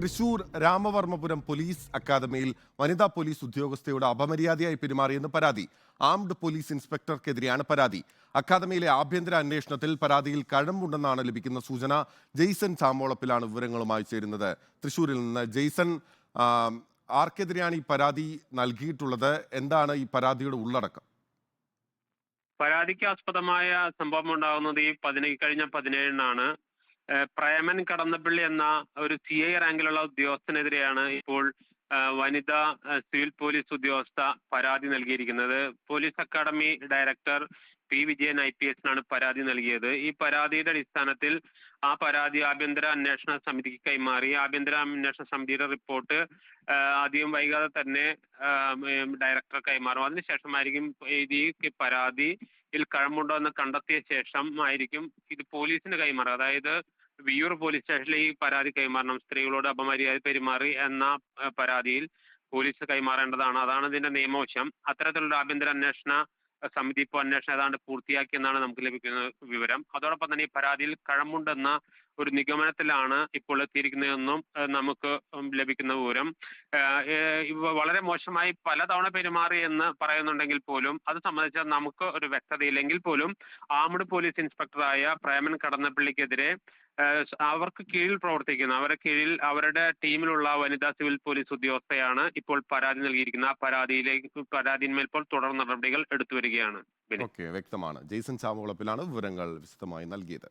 Thrissur Ramavarmapuram police അക്കാദമിയിൽ വനിതാ police ഉദ്യോഗസ്ഥയോട് അപമര്യാദയായി പെരുമാറിയെന്ന് പരാതി. ആംഡ് പോലീസ് ഇൻസ്പെക്ടർക്കെതിരെയാണ് പരാതി. അക്കാദമിയിലെ ആഭ്യന്തര അന്വേഷണത്തിൽ പരാതിയിൽ കഴമ്പുണ്ടെന്നാണ് ലഭിക്കുന്ന സൂചന. ജെയ്സൺ ചാമോളപ്പിലാണ് വിവരങ്ങളുമായി ചേരുന്നത്. തൃശൂരിൽ നിന്ന് ജെയ്സൺ, ആർക്കെതിരെയാണ് ഈ പരാതി നൽകിയിട്ടുള്ളത്? എന്താണ് ഈ പരാതിയുടെ ഉള്ളടക്കം? പരാതിക്ക് ആസ്പദമായ സംഭവം ഉണ്ടാകുന്നത് കഴിഞ്ഞ 17-നാണ്. പ്രേമൻ കടന്നപ്പള്ളി എന്ന ഒരു CI റാങ്കിലുള്ള ഉദ്യോഗസ്ഥനെതിരെയാണ് ഇപ്പോൾ വനിതാ സിവിൽ പോലീസ് ഉദ്യോഗസ്ഥ പരാതി നൽകിയിരിക്കുന്നത്. Police academy director P. Vijayan IPS പരാതി നൽകിയത്. ഈ പരാതിയുടെ അടിസ്ഥാനത്തിൽ ആ പരാതി ആഭ്യന്തര അന്വേഷണ സമിതിക്ക് കൈമാറി. ആഭ്യന്തര അന്വേഷണ സമിതിയുടെ റിപ്പോർട്ട് അധികം വൈകാതെ തന്നെ ഡയറക്ടർ കൈമാറും. അതിനുശേഷമായിരിക്കും ഈ പരാതിയിൽ കഴമ്പുണ്ടോ എന്ന് കണ്ടെത്തിയ ശേഷം ആയിരിക്കും ഇത് പോലീസിന് കൈമാറുക. അതായത് വിയ്യൂർ പോലീസ് സ്റ്റേഷനിൽ ഈ പരാതി കൈമാറണം. സ്ത്രീകളോട് അപമര്യാദ പെരുമാറി എന്ന പരാതിയിൽ പോലീസ് കൈമാറേണ്ടതാണ്. അതാണ് ഇതിന്റെ നിയമവശം. അത്തരത്തിലുള്ള ആഭ്യന്തര അന്വേഷണ സമിതി ഇപ്പോൾ അന്വേഷണം ഏതാണ്ട് പൂർത്തിയാക്കിയെന്നാണ് നമുക്ക് ലഭിക്കുന്ന വിവരം. അതോടൊപ്പം തന്നെ ഈ പരാതിയിൽ കഴമ്പുണ്ടെന്ന ഒരു നിഗമനത്തിലാണ് ഇപ്പോൾ എത്തിയിരിക്കുന്നതെന്നും നമുക്ക് ലഭിക്കുന്ന വിവരം. വളരെ മോശമായി പലതവണ പെരുമാറി എന്ന് പറയുന്നുണ്ടെങ്കിൽ പോലും അത് സംബന്ധിച്ച് നമുക്ക് ഒരു വ്യക്തതയില്ലെങ്കിൽ പോലും ആംഡ് പോലീസ് ഇൻസ്പെക്ടറായ പ്രേമൻ കടന്നപ്പള്ളിക്കെതിരെ അവർക്ക് കീഴിൽ പ്രവർത്തിക്കുന്ന അവരുടെ ടീമിലുള്ള വനിതാ സിവിൽ പോലീസ് ഉദ്യോഗസ്ഥയാണ് ഇപ്പോൾ പരാതി നൽകിയിരിക്കുന്നത്. ആ പരാതിയിന്മേൽ ഇപ്പോൾ തുടർ നടപടികൾ എടുത്തു വരികയാണ്. വ്യക്തമാണ്. ജെയ്സൺ ചാമോളപ്പിലാണ് വിവരങ്ങൾ വിശദമായി നൽകിയത്.